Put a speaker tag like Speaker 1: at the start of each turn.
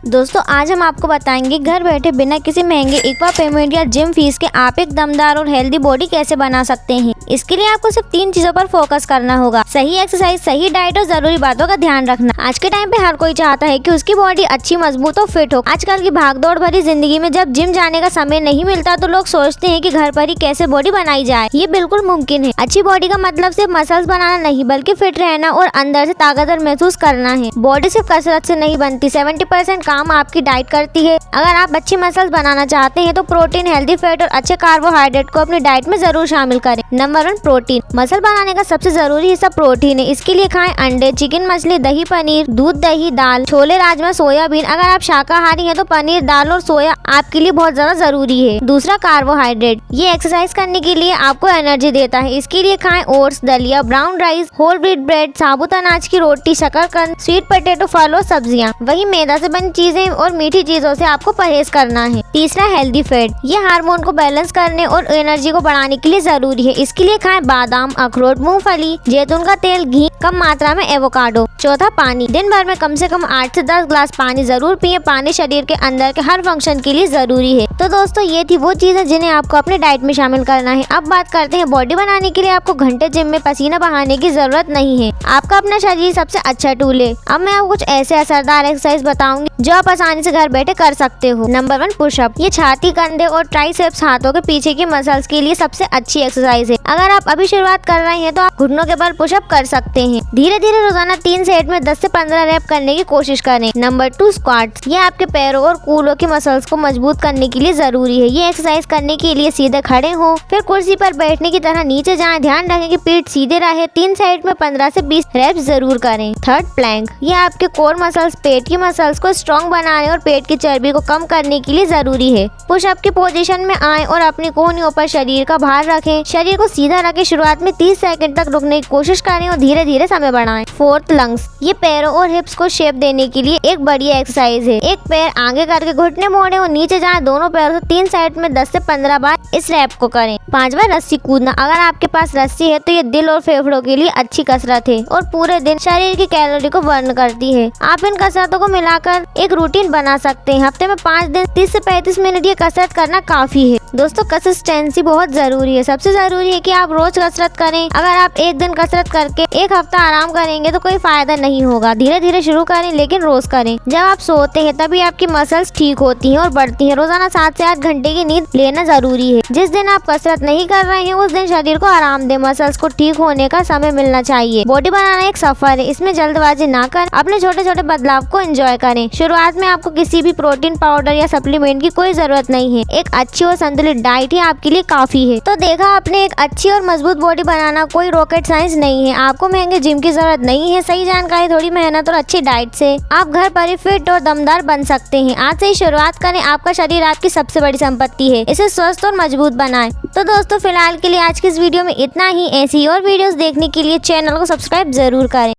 Speaker 1: दोस्तों आज हम आपको बताएंगे घर बैठे बिना किसी महंगे एक बार पेमेंट या जिम फीस के आप एक दमदार और हेल्दी बॉडी कैसे बना सकते हैं। इसके लिए आपको सिर्फ 3 चीजों पर फोकस करना होगा। सही एक्सरसाइज, सही डाइट और जरूरी बातों का ध्यान रखना। आज के टाइम पे हर कोई चाहता है कि उसकी बॉडी अच्छी, मजबूत और फिट हो। आजकल की भागदौड़ भरी जिंदगी में जब जिम जाने का समय नहीं मिलता तो लोग सोचते हैं कि घर पर ही कैसे बॉडी बनाई जाए। ये बिल्कुल मुमकिन है। अच्छी बॉडी का मतलब सिर्फ मसल्स बनाना नहीं बल्कि फिट रहना और अंदर से ताकतवर महसूस करना है। बॉडी सिर्फ कसरत से नहीं बनती, 70% काम आपकी डाइट करती है। अगर आप अच्छी मसल्स बनाना चाहते हैं तो प्रोटीन, हेल्दी फैट और अच्छे कार्बोहाइड्रेट को अपनी डाइट में जरूर शामिल करें। Number 1, protein. मसल बनाने का सबसे जरूरी हिस्सा प्रोटीन है। इसके लिए खाएं अंडे, चिकन, मछली, दही, पनीर, दूध, दही, दाल, छोले, राजमा, सोयाबीन। अगर आप शाकाहारी हैं तो पनीर, दाल और सोया आपके लिए बहुत ज्यादा जरूरी है। दूसरा, कार्बोहाइड्रेट। ये एक्सरसाइज करने के लिए आपको एनर्जी देता है। इसके लिए खाएं ओट्स, दलिया, brown rice, whole wheat bread, साबुत अनाज की रोटी, शकरकंद, स्वीट पोटैटो, फल और सब्जियां। वही मैदा से बनी चीजें और मीठी चीजों से आपको परहेज करना है। तीसरा, हेल्दी फैट। ये हार्मोन को बैलेंस करने और एनर्जी को बढ़ाने के लिए जरूरी है। इसके लिए खाएं बादाम, अखरोट, मूंगफली, जैतून का तेल, घी, कम मात्रा में एवोकाडो। चौथा, पानी। दिन भर में कम से कम 8 से 10 ग्लास पानी जरूर पिए। पानी शरीर के अंदर के हर फंक्शन के लिए जरूरी है। तो दोस्तों ये थी वो चीजें जिन्हें आपको अपने डाइट में शामिल करना है। अब बात करते हैं बॉडी बनाने के लिए आपको घंटे जिम में पसीना बहाने की जरूरत नहीं है। आपका अपना शरीर सबसे अच्छा टूल है। अब मैं आपको कुछ ऐसे असरदार एक्सरसाइज बताऊंगी जो आप आसानी से घर बैठे कर सकते हो। Number 1, pushup. ये छाती, कंधे और ट्राइसेप्स, हाथों के पीछे की मसल्स के लिए सबसे अच्छी एक्सरसाइज है। अगर आप अभी शुरुआत कर रहे हैं तो आप घुटनों के बल पुशअप कर सकते हैं। धीरे धीरे रोजाना 3 सेट में 10 से 15 रैप करने की कोशिश करें। Number 2, squats. ये आपके पैरों और कूल्हों की मसल्स को मजबूत करने के लिए जरूरी है। ये एक्सरसाइज करने के लिए सीधे खड़े हो, फिर कुर्सी पर बैठने की तरह नीचे जाएं। ध्यान रखें कि पीठ सीधे रहे। 3 सेट में 15 से 20 रैप्स जरूर करें। Third, plank. ये आपके कोर मसल्स, पेट की मसल्स को स्ट्रॉन्ग बनाने और पेट की चर्बी को कम करने के लिए जरूरी है। पुशअप की पोजीशन में आएं और अपनी कोहनियों पर शरीर का भार रखें। शरीर को सीधा रखें। शुरुआत में 30 सेकंड तक रुकने की कोशिश करें और धीरे धीरे समय बढ़ाएं। Fourth, lungs. ये पैरों और हिप्स को शेप देने के लिए एक बढ़िया एक्सरसाइज है। एक पैर आगे करके घुटने मोड़े और नीचे जाएं। दोनों पैरों से 3 सेट में 10 से 15 बार इस रैप को करें। 5वां, रस्सी कूदना। अगर आपके पास रस्सी है तो ये दिल और फेफड़ों के लिए अच्छी कसरत है और पूरे दिन शरीर की कैलोरी को बर्न करती है। आप इन कसरतों को मिलाकर एक रूटीन बना सकते हैं। हफ्ते में 5 दिन 30 से 35 मिनट ये कसरत करना काफी है। दोस्तों कंसिस्टेंसी बहुत जरूरी है। सबसे जरूरी है कि आप रोज कसरत करें। अगर आप एक दिन कसरत करके एक हफ्ता आराम करेंगे तो कोई फायदा नहीं होगा। धीरे धीरे शुरू करें लेकिन रोज करें। जब आप सोते हैं तभी आपकी मसल्स ठीक होती हैं और बढ़ती हैं। रोजाना 7 से 8 घंटे की नींद लेना जरूरी है। जिस दिन आप कसरत नहीं कर रहे हैं उस दिन शरीर को आराम दें। मसल्स को ठीक होने का समय मिलना चाहिए। बॉडी बनाना एक सफर है, इसमें जल्दबाजी ना कर अपने छोटे छोटे बदलाव को एंजॉय करें। शुरुआत में आपको किसी भी प्रोटीन पाउडर या सप्लीमेंट की कोई जरूरत नहीं है। एक अच्छी और संतुलित डाइट ही आपके लिए काफी है। तो देखा आपने, एक अच्छी और मजबूत बॉडी बनाना कोई रॉकेट साइंस नहीं है। आपको महंगे जिम की जरूरत नहीं है। सही जानकारी, थोड़ी मेहनत और अच्छी डाइट से आप घर पर ही फिट और दमदार बन सकते हैं। आज से ही शुरुआत करें। आपका शरीर आपकी सबसे बड़ी संपत्ति है। इसे स्वस्थ और मजबूत बनाएं। तो दोस्तों फिलहाल के लिए आज की इस वीडियो में इतना ही। ऐसी और वीडियोस देखने के लिए चैनल को सब्सक्राइब जरूर करें।